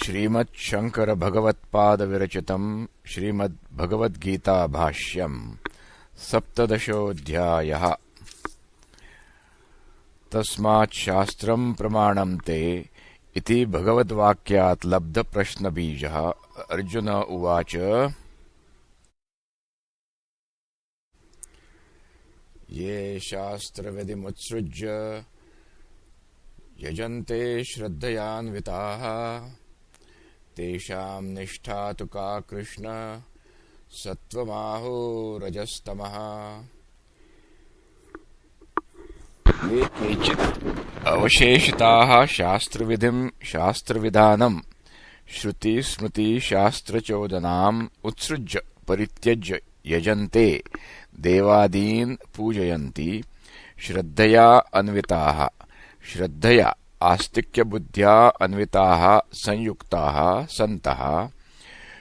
श्रीमच्छंकर भगवत्पाद विरचितं श्रीमद्भगवद्गीता भाष्यम् सप्तदशोऽध्यायः। तस्मात् शास्त्रं प्रमाणं ते इति भगवद्वाक्यात् लब्धप्रश्नबीजः। अर्जुन उवाच ये शास्त्रविधिमुत्सृज्य यजन्ते श्रद्धयान्विताः तेषां निष्ठा तु का कृष्ण सत्त्वमाहो रजस्तमः। ये केचित् अवशेषिताः शास्त्रविधिं शास्त्रविधानं श्रुतिस्मृतिशास्त्रचोदनाम् उत्सृज्य परित्यज्य यजन्ते देवादीन् पूजयन्ति श्रद्धया अन्विताः। श्रद्धया आस्तिक्यबुद्ध्या अन्विताः संयुक्ताः सन्तः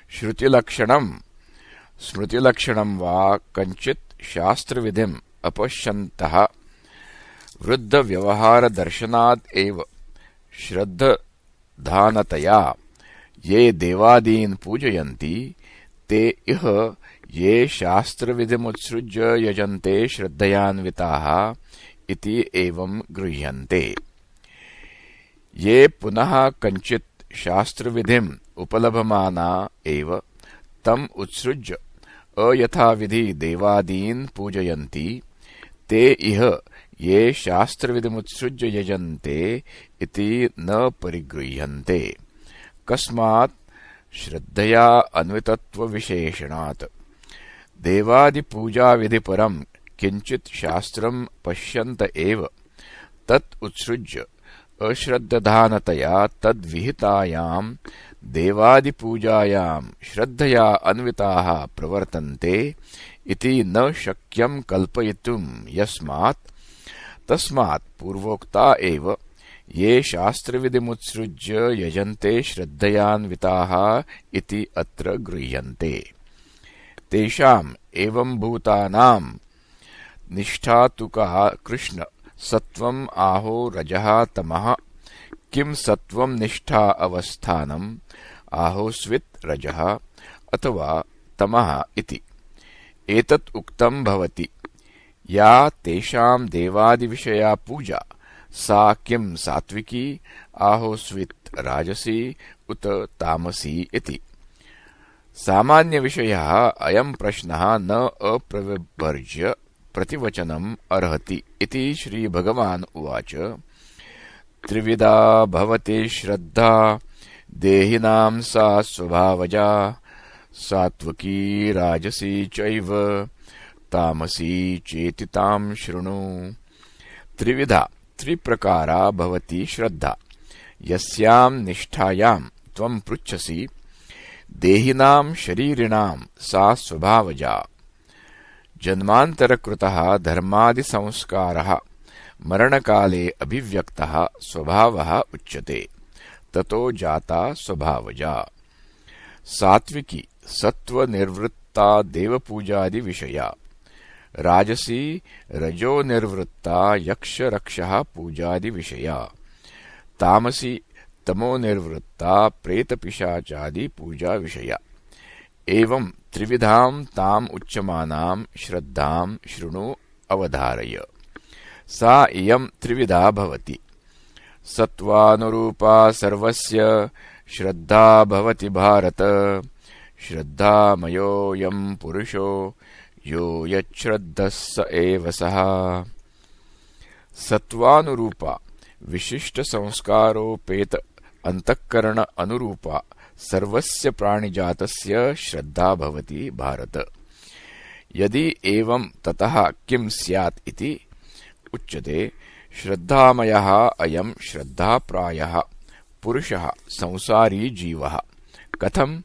श्रुतिलक्षणं स्मृतिलक्षणं वा कञ्चित् शास्त्रविधिम् अपश्यन्तः वृद्धव्यवहारदर्शनाद् एव श्रद्धधानतया ये देवादीन् पूजयन्ति ते इह ये शास्त्रविधिमुत्सृज्य यजन्ते श्रद्धयान्विताः इति एवं गृह्यन्ते। ये पुनः कञ्चित् शास्त्रविधिम् उपलभमाना एव तम् उत्सृज्य अयथाविधि देवादीन् पूजयन्ति ते इह ये शास्त्रविधिमुत्सृज्य यजन्ते इति न परिगृह्यन्ते। कस्मात् श्रद्धया अन्वितत्वविशेषणात् देवादिपूजाविधिपरम् किञ्चित् शास्त्रं पश्यन्त एव तत् उत्सृज्य अश्रद्धधानतया तद्विहितायां देवादिपूजायां श्रद्धया अन्विताः प्रवर्तन्ते इति न शक्यं कल्पयितुं यस्मात् तस्मात् पूर्वोक्ता एव ये शास्त्रविधिमुत्सृज्य यजन्ते श्रद्धयान्विताः इति अत्र गृह्यन्ते। तेषाम् एवं भूतानां निष्ठा तु का कृष्ण सत्वम् आहो रजः तमः। किं सत्वं निष्ठा अवस्थानम् आहोस्वित् रजः अथवा तमः इति एतत् उक्तं भवति। या तेषां देवादिविषया पूजा सा किं सात्विकी आहोस्वित् राजसी उत तामसी इति। सामान्यविषयः अयं प्रश्नः न अप्रविभर्ज्य प्रतिवचनम् अर्हति इति श्रीभगवान् उवाच। त्रिविधा भवति श्रद्धा देहिनां सा स्वभावजा सात्वकी राजसी चैव तामसी चेति तां शृणु। त्रिविधा त्रिप्रकारा भवति श्रद्धा यस्यां निष्ठायां त्वं पृच्छसि। देहिनां शरीरिणां सा स्वभावजा जन्मान्तरकृतः धर्मादिसंस्कारः मरणकाले अभिव्यक्तः स्वभावः उच्यते ततो जाता स्वभावजा। सात्विकी सत्त्वनिर्वृत्ता देवपूजादिविषया राजसी रजोनिर्वृत्ता यक्षरक्षः पूजादिविषया तामसी तमोनिर्वृत्ता प्रेतपिशाचादि पूजाविषया। एवं त्रिविधां ताम् उच्यमानां श्रद्धां शृणु अवधारय। सा इयं त्रिविधा भवति। सत्त्वानुरूपा सर्वस्य श्रद्धा भवति भारत। श्रद्धामयोऽयं पुरुषो यो यच्छ्रद्धः स एव सः। सत्त्वानुरूपा विशिष्ट संस्कारोपेत अंतःकरण अनुरूपा सर्वस्य प्राणिजातस्य श्रद्धा भवति भारत। यदि एवं ततः किं स्यात् इति उच्यते। श्रद्धामयः अयं श्रद्धाप्रायः पुरुषः संसारी जीवः। कथं?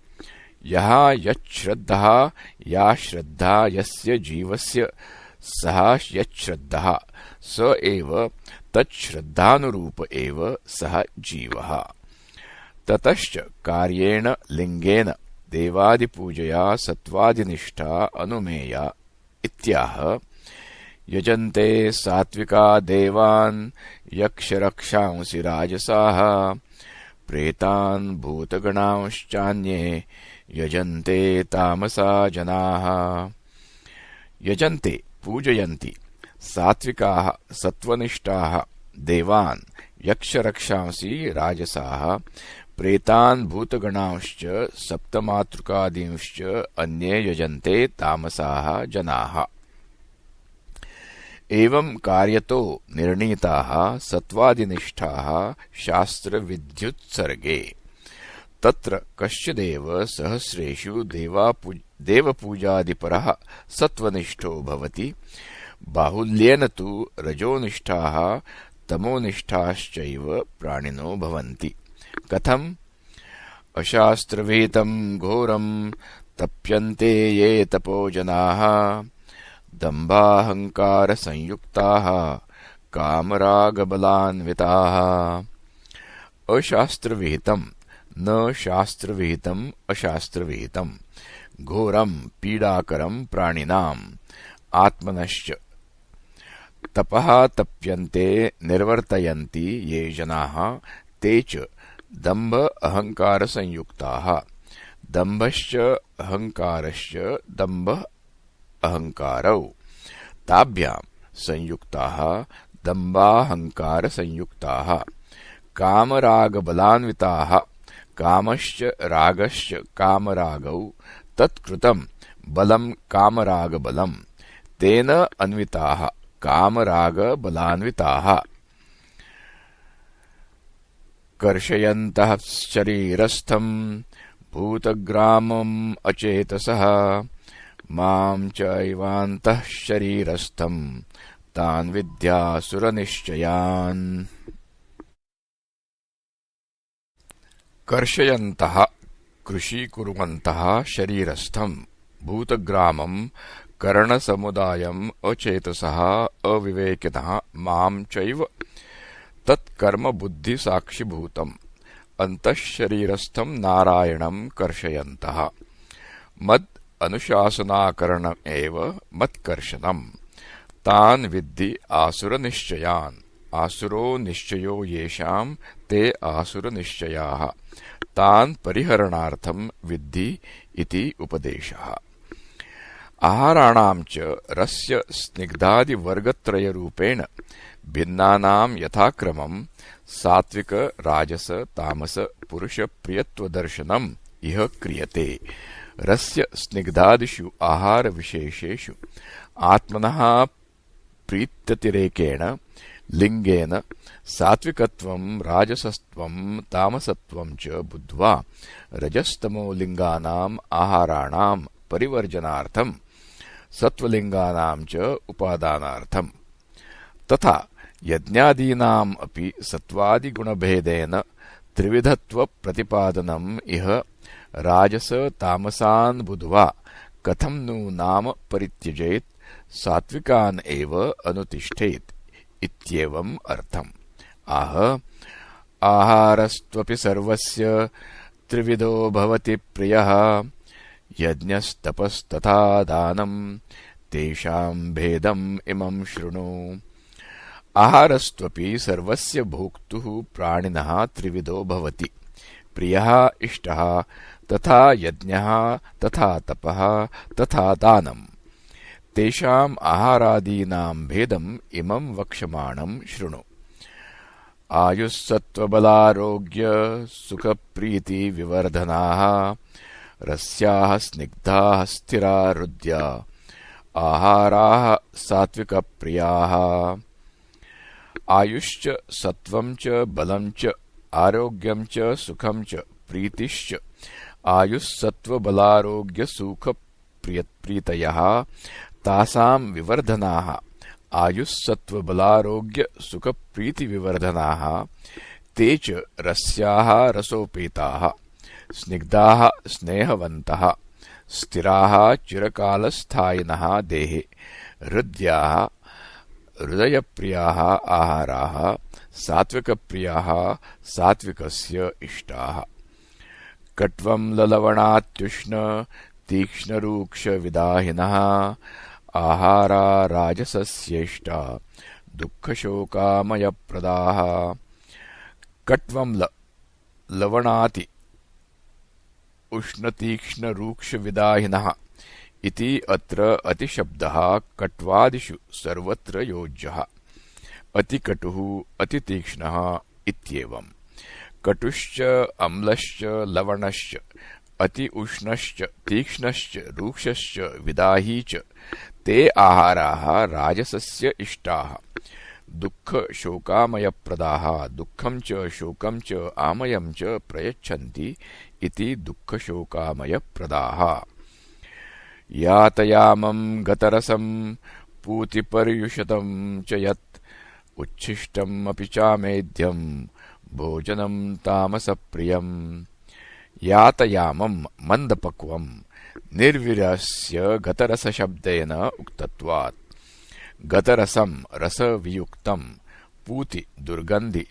यः यच्छ्रद्धः या श्रद्धा यस्य जीवस्य सः यच्छ्रद्धः स एव तच्छ्रद्धानुरूप एव सः जीवः। ततश्च कार्येण लिंगेन देवादिपूजया सत्त्वादिनिष्ठा अनुमेया इत्याह। यजन्ते सात्विका देवान् यक्षरक्षांसि राजसाः प्रेतान् भूतगणांश्चान्ये यजन्ते तामसा जनाः। यजन्ते पूजयन्ति सात्विकाः सत्त्वनिष्ठाः देवान् यक्षरक्षांसि राजसाः प्रेतान् भूतगणांश्च सप्तमातृकादींश्च अन्ये यजन्ते तामसाः जनाः। एवं कार्यतो निर्णीताः सत्त्वादिनिष्ठाः शास्त्रविद्युत्सर्गे। तत्र कश्चिदेव सहस्रेषु देवपूजादिपरः सत्त्वनिष्ठो भवति। बाहुल्येन तु रजोनिष्ठाः तमोनिष्ठाश्चैव प्राणिनो भवन्ति। कथम्? अशास्त्रविहितं घोरं तप्यन्ते ये तपोजनाः दम्भाहंकारसंयुक्ताः कामरागबलान्विताः। अशास्त्रविहितं न शास्त्रविहितं अशास्त्रविहितं घोरं पीडाकरं प्राणिनाम् आत्मनश्च तपः तप्यन्ते निर्वर्तयन्ति ये जनाः ते च दम्भ अहंकारसंयुक्ताः। दम्भश्च अहंकारश्च दम्भ अहंकारौ ताभ्यां संयुक्ताः दम्भाहंकारसंयुक्ताः। कामरागबलान्विताः कामश्च रागश्च कामरागौ तत्कृतं बलं कामरागबलं तेन अन्विताः कामरागबलान्विताः। कर्षयन्तः शरीरस्थं भूतग्रामम् अचेतसः मां चैवान्तः शरीरस्थं तान् विद्यासुरनिश्चयान्। कर्षयन्तः कृषीकुर्वन्तः शरीरस्थं भूतग्रामं करणसमुदायम् अचेतसः अविवेकिनः मां चैव तत्कर्मबुद्धिसाक्षिभूतम् अन्तःशरीरस्थं नारायणं कर्षयन्तः। मद् अनुशासनाकरणमेव मत्कर्षणम् तान् विद्धि आसुरनिश्चयान्। आसुरो निश्चयो येषां ते आसुरनिश्चयाः तान् परिहरणार्थं विद्धि इति उपदेशः। आहाराणां च रस्य स्निग्धादिवर्गत्रयरूपेण भिन्नानां यथाक्रमं सात्विक राजस तामस पुरुषप्रियत्वदर्शनम् इह क्रियते। रस्य स्निग्धादिषु आहारविशेषेषु आत्मनः प्रीत्यतिरेकेण लिंगेन सात्विकत्वं राजसत्वं तामसत्वं च बुद्ध्वा रजस्तमो लिंगानाम् आहाराणां परिवर्जनार्थं सत्वलिंगानां च उपादानार्थं तथा यज्ञादीनाम् अपि सत्वादिगुणभेदेन त्रिविधत्वप्रतिपादनम् इह राजस तामसान् बुद्ध्वा कथं नु नाम परित्यजेत् सात्विकान् एव अनुतिष्ठेत् इत्येवम् अर्थम्। आह आहारस्त्वपि सर्वस्य त्रिविधो भवति प्रियः यज्ञस्तपस्तथा दानं तेषां भेदम् इमं शृणु। आहारस्त्वपि सर्वस्य भोक्तुः प्राणिनः त्रिविधो भवति प्रियः इष्टः तथा यज्ञः तथा तपः तथा दानम्। तेषाम् आहारादीनां भेदम् इमं वक्ष्यमाणं शृणु। आयुस्सत्त्वबलारोग्य सुखप्रीतिविवर्धनाः रस्याः स्निग्धाः स्थिरा हृद्या आहाराः सात्विकप्रियाः। आयुश्च सत्वं च बलं च आरोग्यं च सुखं च प्रीतिश्च आयुस्सत्त्वबलारोग्यसुखप्रीतयः तासां विवर्धनाः आयुस्सत्त्वबलारोग्यसुखप्रीतिविवर्धनाः ते च रस्याः रसोपेताः स्निग्धाः स्नेहवन्तः स्थिराः चिरकालस्थायिनः देहे हृद्याः हृदयप्रियाः आहाराः सात्विकप्रियाः सात्विकस्य इष्टाः। कट्वं ललवणात्युष्ण तीक्ष्णरूक्षविदाहिनः आहारा राजसस्येष्टा दुःखशोकामयप्रदाः। कट्वं लवणाति उष्णतीक्ष्णरूक्षविदाहिनः इति अत्र अतिशब्दः कट्वादिषु सर्वत्र योज्यः। अतिकटुः अतितीक्ष्णः इत्येवम्। कटुश्च अम्लश्च लवणश्च अति उष्णश्च तीक्ष्णश्च रूक्षश्च विदाही च ते आहाराः राजसस्य इष्टाः। दुःख शोकामयप्रदाः दुःखं च शोकं च आमयं च प्रयच्छन्ति इति दुःखशोकामयप्रदाः। यातयामं गतरसं पूतिपर्युषितं च यत् उच्छिष्टम् अपि चामेध्यं भोजनं तामसप्रियम्। यातयामं मंदपक्वं निर्विरस्य गतरसशब्देन उक्तत्वात्। गतरसं रसवियुक्तं पूति दुर्गन्धि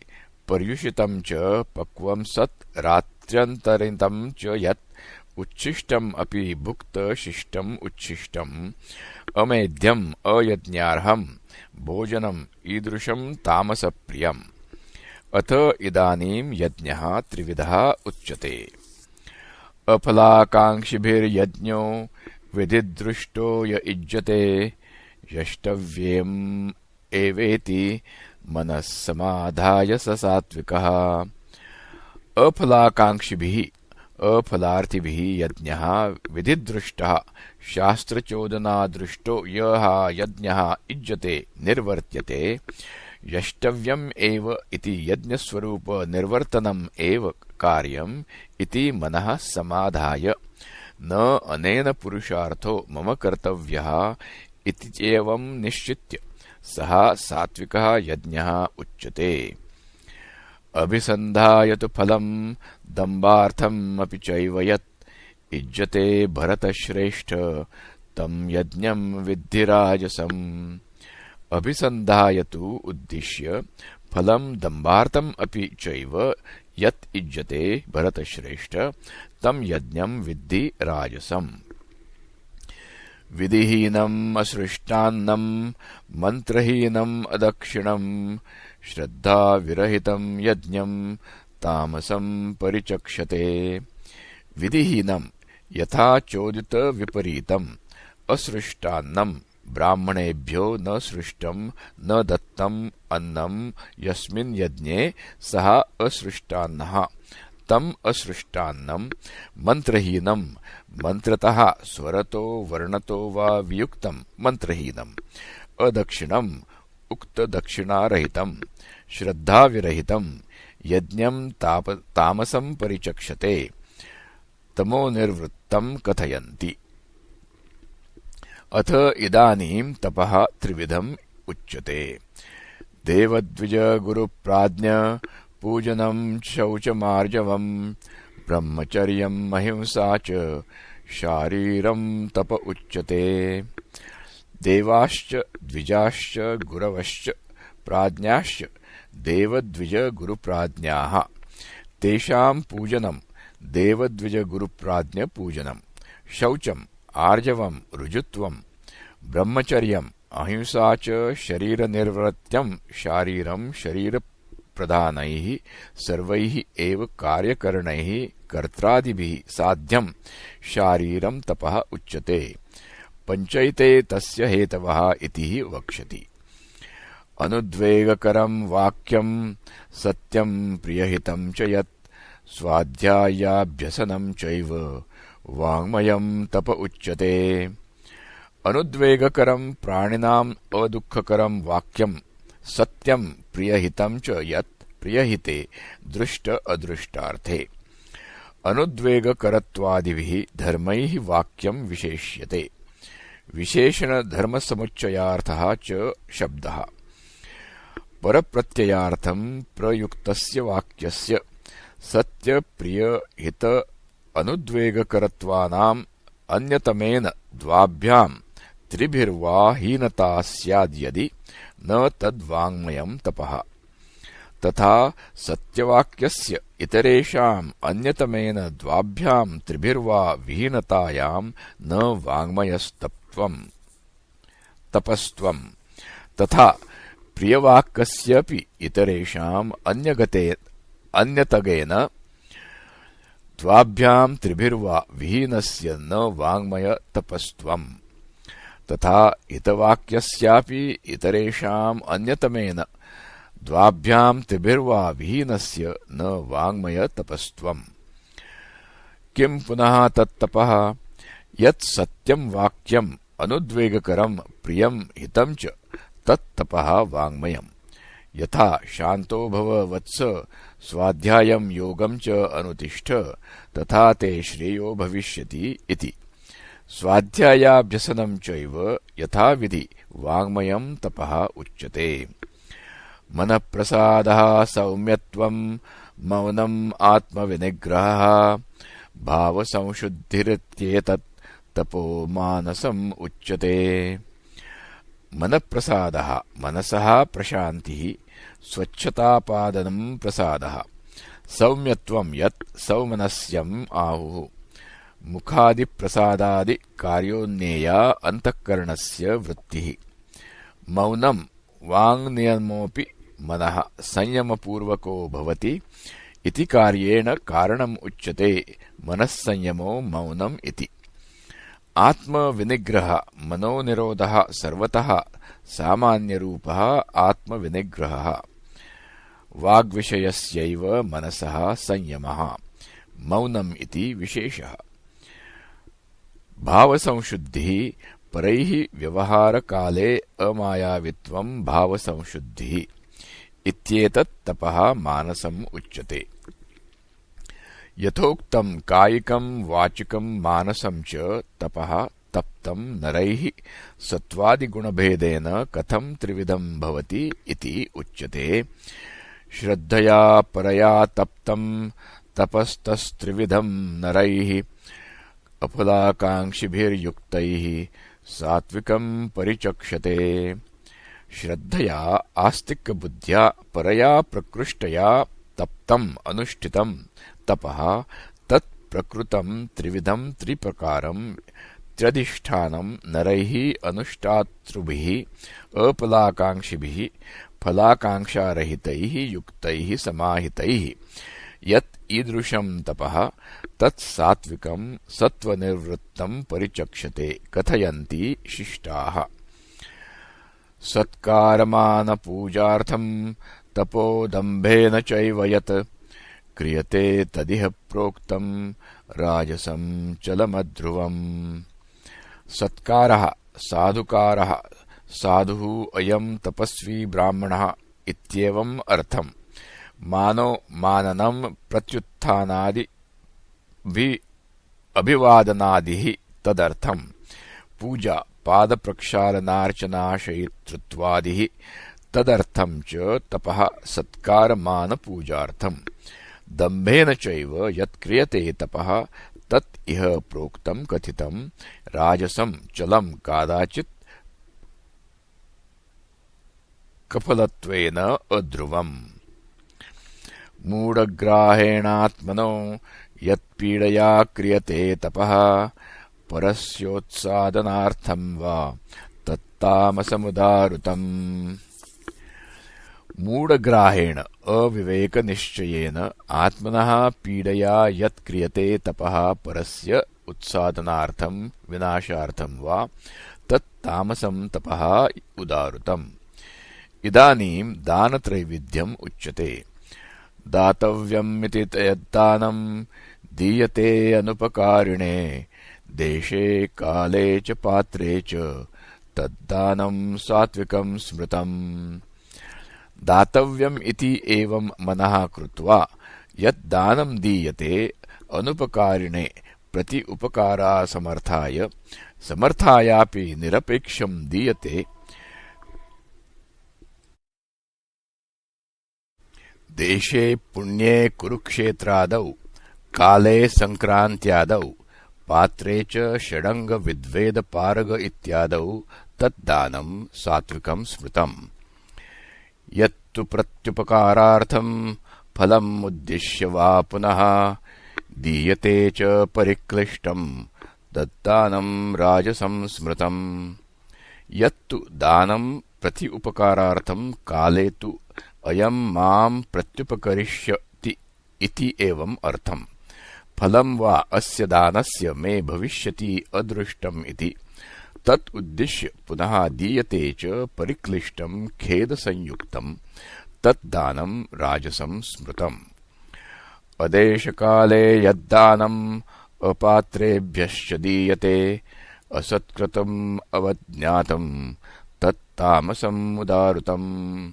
पर्युषितं च पक्वं सत् रात्र्यन्तरितं च यत् उच्छिष्टम् अपि भुक्त शिष्टम् उच्छिष्टम् अमेध्यम् अयज्ञार्हम् भोजनम् ईदृशं तामसप्रियम्। अथ इदानीं यज्ञः त्रिविधः उच्यते। अफलाकाङ्क्षिभिर्यज्ञो विधिदृष्टो य युज्यते यष्टव्येम एवेति मनः समाधाय स सात्विकः। अफलाकाङ्क्षिभिः अफलार्थिभिः यज्ञः विधिदृष्टः शास्त्रचोदनादृष्टो यः यज्ञः युज्यते निर्वर्त्यते यष्टव्यम् एव इति यज्ञस्वरूप निर्वर्तनम् एव कार्यम् इति मनः समाधाय न अनेन पुरुषार्थो मम कर्तव्यः इति एवं निश्चित्य सः सात्विकः यज्ञः उच्यते। अभिसन्धाय तु फलम् दम्भार्थम् अपि चैव यत् युज्यते भरतश्रेष्ठ तं यज्ञं विद्धि राजसम्। अभिसन्धाय तु उद्दिश्य फलं दम्भार्थम् अपि चैव यत् युज्यते भरतश्रेष्ठ तं यज्ञं विद्धि राजसम्। विधिहीनम् असृष्टान्नं मन्त्रहीनम् अदक्षिणम् श्रद्धाविरहितं यज्ञं तामसं परिचक्षते। विधिहीनं यथा चोदित विपरीतम् असृष्टान्नं ब्राह्मणेभ्यो न सृष्टं न दत्तम् अन्नं यस्मिन् यज्ञे सः असृष्टान्नः तम् असृष्टान्नं मन्त्रहीनं मन्त्रतः स्वरतो वर्णतो वा वियुक्तं मन्त्रहीनम् अदक्षिणम् उक्तदक्षिणारहितं श्रद्धाविरहितं यज्ञं तामसं परिचक्षते तमोनिर्वृत्तं कथयन्ति। अथ इदानीं तपः त्रिविधम् उच्यते। देवद्विज गुरुप्राज्ञ पूजनं शौचमार्जवम् ब्रह्मचर्यम् अहिंसा च शारीरं तप उच्यते। देवाश्च द्विजाश्च गुरवश्च प्राज्ञाश्च देवद्विज गुरुप्राज्ञाः तेषां पूजनं देवद्विजगुरुप्राज्ञ पूजनं। शौचम् आर्जवं ऋजुत्वं ब्रह्मचर्यम् अहिंसा च शरीरनिर्वृत्त्यं शारीरं शरीरप्रधानैः सर्वैः एव कार्यकरणैः कर्त्रादिभिः साध्यं शारीरं तपः उच्यते। पञ्चैते तस्य हेतवः इति वक्ष्यति। अनुद्वेगकरं वाक्यं सत्यं प्रियहितं च यत् स्वाध्यायाभ्यसनं चैव वाङ्मयं तप उच्यते। अनुद्वेगकरं प्राणिनाम् अदुःखकरं वाक्यं सत्यं प्रियहितं च यत् प्रियहिते दृष्ट अदृष्टार्थे। अनुद्वेगकरत्वादिभिः धर्मैः वाक्यं विशेष्यते। विशेषणधर्मसमुच्चयार्थः च शब्दः। परप्रत्ययार्थं प्रयुक्तस्य वाक्यस्य सत्यप्रियहित अनुद्वेगकरत्वानाम् अन्यतमेन द्वाभ्यां त्रिभिर्वा हीनता स्याद्यदि न तद्वाङ्मयं तपः। तथा सत्यवाक्यस्य इतरेषाम् अन्यतमेन द्वाभ्यां त्रिभिर्वा विहीनतायां न वाङ्मयस्तपस्त्वम्। तथा प्रियवाक्यस्यपि इतरेषाम् अन्यतगेन द्वाभ्यां त्रिभिर्वा विहीनस्य न वाङ्मय तपस्त्वम् तथा हितवाक्यस्यापि इतरेषाम् अन्यतमेन द्वाभ्यां त्रिभिर्वा विहीनस्य न वाङ्मय तपस्त्वम् किं पुनः तत्तपः यत् सत्यं वाक्यम् अनुद्वेगकरं प्रियं हितं च तत्तपः वाङ्मयम् यथा शान्तो भव वत्स स्वाध्यायं योगं च अनुतिष्ठ तथा ते श्रेयो भविष्यति इति स्वाध्यायाभ्यसनं चैव यथाविधि वाङ्मयं तपः उच्यते मनःप्रसादः सौम्यत्वं मौनम् आत्मविनिग्रहः भावसंशुद्धिरित्येतत् तपो मानसम् उच्यते मनःप्रसादः मनसः प्रशान्तिः स्वच्छतापादनं प्रसादः सौम्यत्वं यत् सौमनस्यम् आहुः मुखादिप्रसादादि कार्योन्नेया अन्तःकरणस्य वृत्तिः मौनं वाङ्नियमोऽपि मनः संयमपूर्वको भवति इति कार्येण कारणम् उच्यते मनस्संयमो मौनम् इति आत्मविनिग्रह मनोनिरोधः सर्वतः सामान्यरूपः आत्मविनिग्रहः वाग्विषयस्यैव मनसः संयमः मौनम् इति विशेषः भावसंशुद्धिः परैः व्यवहारकाले अमायावित्वं भावसंशुद्धिः इत्येतत् तपः मानसम् उच्यते यथोक्तं कायिकं वाचिकं मानसं च तपः तप्तं नरैः सत्त्वादिगुणभेदेन कथं त्रिविधं भवति इति उच्यते श्रद्धया परया तप्तं तपस्तस्त्रिविधं नरैः अफलाकाङ्क्षिभिर्युक्तैः सात्विकं परिचक्षते श्रद्धया आस्तिकबुद्ध्या परया प्रकृष्टया तप्तम् अनुष्ठितं तपः तत् प्रकृतं त्रिविधं त्रिप्रकारं त्र्यधिष्ठानं नरैः अनुष्ठातृभिः अपलाकाङ्क्षिभिः फलाकाङ्क्षारहितैः युक्तैः समाहितैः यत् ईदृशं तपः तत् सात्विकं सत्त्वनिर्वृत्तं परिचक्षते कथयन्ति शिष्टाः सत्कारमानपूजार्थं तपोदम्भेन चैव यत् क्रियते तदिह प्रोक्तं राजसं चलमध्रुवम् सत्कारः साधुकारः साधुः अयं तपस्वी ब्राह्मणः इत्येवम् अर्थम् मानो माननं प्रत्युत्थानादि अभिवादनादिः तदर्थम् पूजा पादप्रक्षालनार्चनाशयितृत्वादिः तदर्थं च तपः सत्कारमानपूजार्थम् दम्भेन चैव यत् क्रियते तपः तत् इह प्रोक्तं कथितं राजसं चलं कादाचित् कफलत्वेन अध्रुवम् मूढग्राहेणात्मनो यत्पीडया क्रियते तपः परस्योत्सादनार्थं वा तत्तामसमुदारुतम् मूढग्राहेण अविवेकनिश्चयेन आत्मनः पीडया यत् क्रियते तपः परस्य उत्सादनार्थं विनाशार्थं वा तत्तामसं तपः उदारुतम् इदानीं दानत्रैविध्यम् उच्यते दातव्यमिति यद्दानं दीयते अनुपकारिणे देशे काले च पात्रे च तद्दानं सात्विकं स्मृतम् दातव्यम् इति एवं मनः कृत्वा यद्दानं दीयते अनुपकारिणे प्रति उपकारासमर्थाय समर्थायापि निरपेक्षं दीयते देशे पुण्ये कुरुक्षेत्रादौ काले संक्रान्त्यादौ पात्रे च षडंग विद्वेद पारग इत्यादौ तद्दानं सात्विकं स्मृतम् यत्तु प्रत्युपकारार्थं फलम् उद्दिश्य वा पुनः दीयते च परिक्लिष्टं तद्दानं राजसं स्मृतम् यत्तु दानं प्रति उपकारार्थं काले तु अयं मां प्रत्युपकरिष्यति इति एवम् अर्थम् फलं वा अस्य दानस्य मे भविष्यति अदृष्टम् इति तत् उद्दिश्य पुनः दीयते च परिक्लिष्टं खेदसंयुक्तं तत् दानं राजसं स्मृतम्। अदेशकाले यद्दानम् अपात्रेभ्यश्च दीयते असत्कृतम् अवज्ञातम् तत् तामसम् उदारुतम्।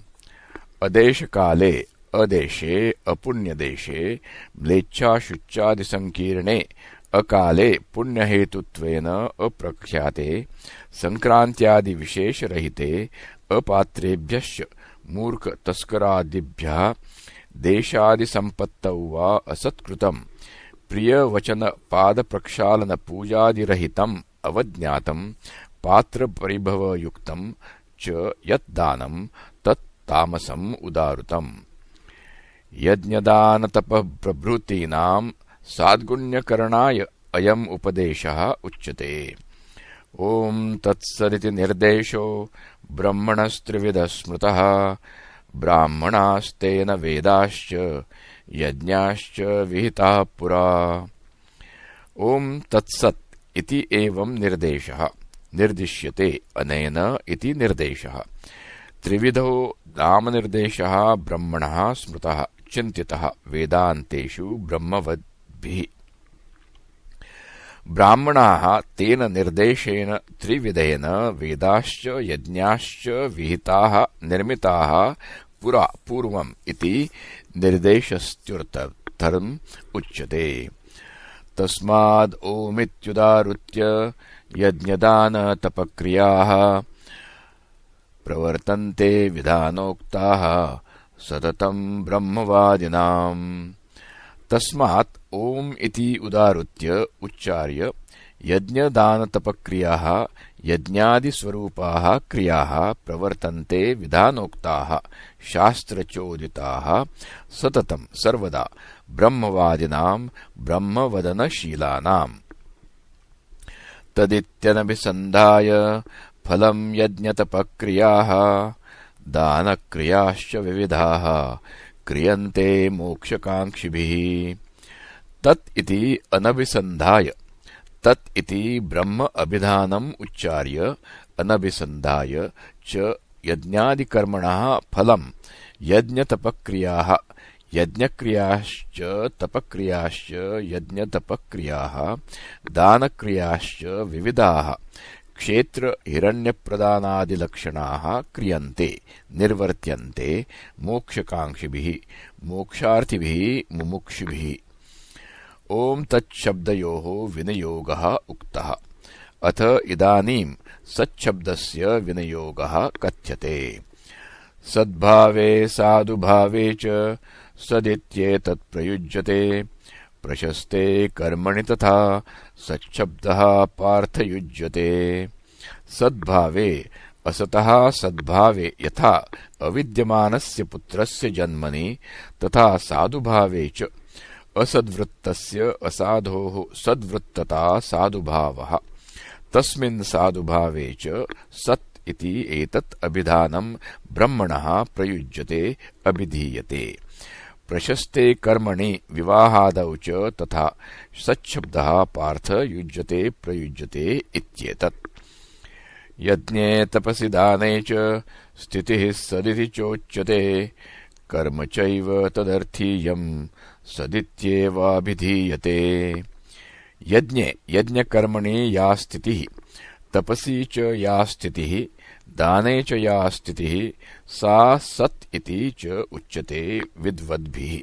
अदेशकाले अदेशे अपुण्यदेशे म्लेच्छाशुच्यादिसंकीर्णे अकाले पुण्यहेतुत्वेन अप्रख्याते संक्रांत्यादिविशेषरहिते अपात्रेभ्यश्च मूर्खतस्करादिभ्यः देशादिसम्पत्तौ वा असत्कृतं प्रियवचनपादप्रक्षालनपूजादिरहितम् अवज्ञातं पात्रपरिभवयुक्तं च यत् दानं तत् तामसम् उदारुतम्। यज्ञदानतपप्रभृतीनां साद्गुण्यकरणाय अयम् उपदेशः उच्यते। ॐ तत्सदिति निर्देशो ब्रह्मणस्त्रिविधः स्मृतः ब्राह्मणास्तेन वेदाश्च यज्ञाश्च विहिताः पुरा। ॐ तत्सत् इति एवं निर्देशः निर्दिश्यते अनेन इति निर्देशः। त्रिविधो नामनिर्देशः ब्रह्मणः स्मृतः चिन्तितः वेदान्तेषु ब्रह्मवद्भिः। ब्राह्मणाः तेन निर्देशेन त्रिविधेन वेदाश्च यज्ञाश्च विहिताः निर्मिताः पुरा पूर्वम् इति निर्देशस्त्युत्तरम् उच्यते। तस्माद् ओमित्युदाहृत्य यज्ञदानतपक्रियाः प्रवर्तन्ते विधानोक्ताः सततं ब्रह्मवादिनाम्। तस्मात् ओम इति उदाहृत्य उच्चार्य यज्ञदानतपक्रियाः यज्ञादिस्वरूपाः क्रियाः प्रवर्तन्ते विधानोक्ताः शास्त्रचोदिताः सततं सर्वदा ब्रह्मवादिनां ब्रह्मवदनशीलानाम्। तदित्यनभिसन्धाय फलं यज्ञतपक्रियाः दानक्रियाश्च विविधाः क्रियन्ते मोक्षकांक्षिभिः। तत् इति अनभिसन्धाय तत् इति ब्रह्म अभिधानम् उच्चार्य अनभिसन्धाय च यज्ञादिकर्मणः फलं यज्ञतपक्रियाः यज्ञक्रियाश्च तपक्रियाश्च यज्ञतपक्रियाः दानक्रियाश्च विविधाः क्षेत्र हिरण्यप्रदानादिलक्षणाः क्रियन्ते निर्वर्त्यन्ते मोक्षकांक्षिभिः मोक्षार्थिभिः मुमुक्षुभिः। ओम तच्छब्दयोः विनियोगः उक्तः। अथ इदानीं सच्छब्दस्य विनियोगः कथ्यते। सद्भावे साधुभावे च सदित्येतत् प्रयुज्यते प्रशस्ते कर्मणि तथा सच्छब्दः पार्थयुज्यते। सद्भावे असतः सद्भावे यथा अविद्यमानस्य पुत्रस्य जन्मनि तथा साधुभावे च असद्वृत्तस्य असाधोः सद्वृत्तता साधुभावः। तस्मिन् साधुभावे च सत् इति एतत् अभिधानं ब्रह्मणः प्रयुज्यते अभिधीयते। प्रशस्ते कर्मणि विवाहादौ च तथा सच्छब्दः पार्थ युज्यते प्रयुज्यते इत्येतत्। यज्ञे तपसि दाने च स्थितिः सदिति चोच्यते कर्म चैव तदर्थीयम् सदित्येवाभिधीयते। यज्ञे यज्ञकर्मणि या स्थितिः तपसि च या स्थितिः दाने च या स्थितिः सा सत् इति च उच्यते विद्वद्भिः।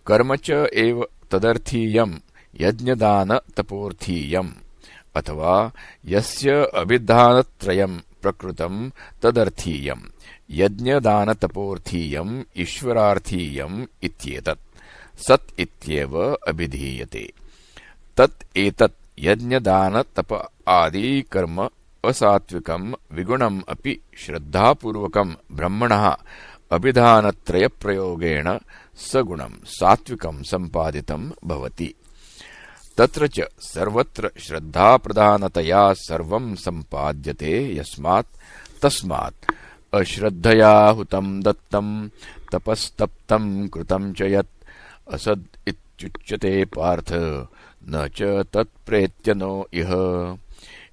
कर्म च एव तदर्थीयम् यज्ञदानतपोर्थीयम् अथवा यस्य अभिधानत्रयम् प्रकृतम् तदर्थीयम् यज्ञदानतपोर्थीयम् ईश्वरार्थीयम् इत्येतत् सत् इत्येव अभिधीयते। तत् एतत् यज्ञदानतप आदि कर्म असात्विकम् विगुणम् अपि श्रद्धापूर्वकम् ब्रह्मणः अभिधानत्रयप्रयोगेण सगुणम् सात्विकम् सम्पादितम् भवति। तत्र च सर्वत्र श्रद्धाप्रधानतया सर्वम् सम्पाद्यते यस्मात् तस्मात् अश्रद्धया हुतम् दत्तम् तपस्तप्तम् कृतम् च यत् असद् इत्युच्यते पार्थ न च तत्प्रेत्य नो इह।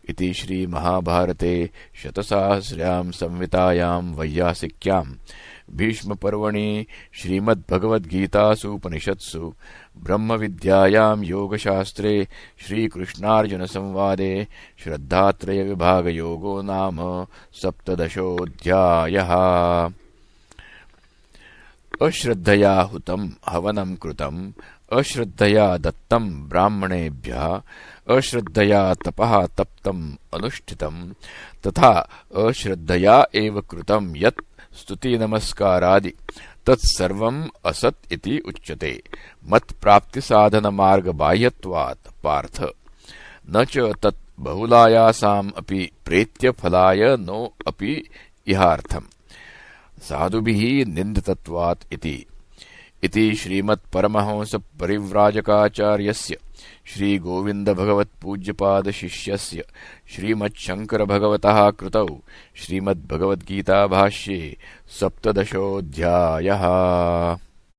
इति श्रीमहाभारते शतसाहस्र्यां संहितायां वैयासिक्यां भीष्मपर्वणि श्रीमद्भगवद्गीतासूपनिषत्सु ब्रह्मविद्यायां योगशास्त्रे श्रीकृष्णार्जुनसंवादे श्रद्धात्रयविभागयोगो नाम सप्तदशोऽध्यायः। अश्रद्धया हुतं हवनं कृतं, अश्रद्धया दत्तं ब्राह्मणेभ्यः, अश्रद्धया तपः तप्तम् अनुष्ठितं, तथा अश्रद्धया एव कृतं यत् स्तुतिनमस्कारादि तत्सर्वम् असत् इति उच्यते। मत्प्राप्तिसाधनमार्गबाह्यत्वात् पार्थ न च तत् बहुलायासाम् अपि प्रेत्य फलाय नो अपि इहार्थम् साधुभिः निन्दितत्वात् इति। इति श्रीमत्परमहंसपरिव्राजकाचार्यस्य श्रीगोविन्दभगवत्पूज्यपादशिष्यस्य श्रीमच्छङ्करभगवतः कृतौ श्रीमद्भगवद्गीताभाष्ये सप्तदशोऽध्यायः।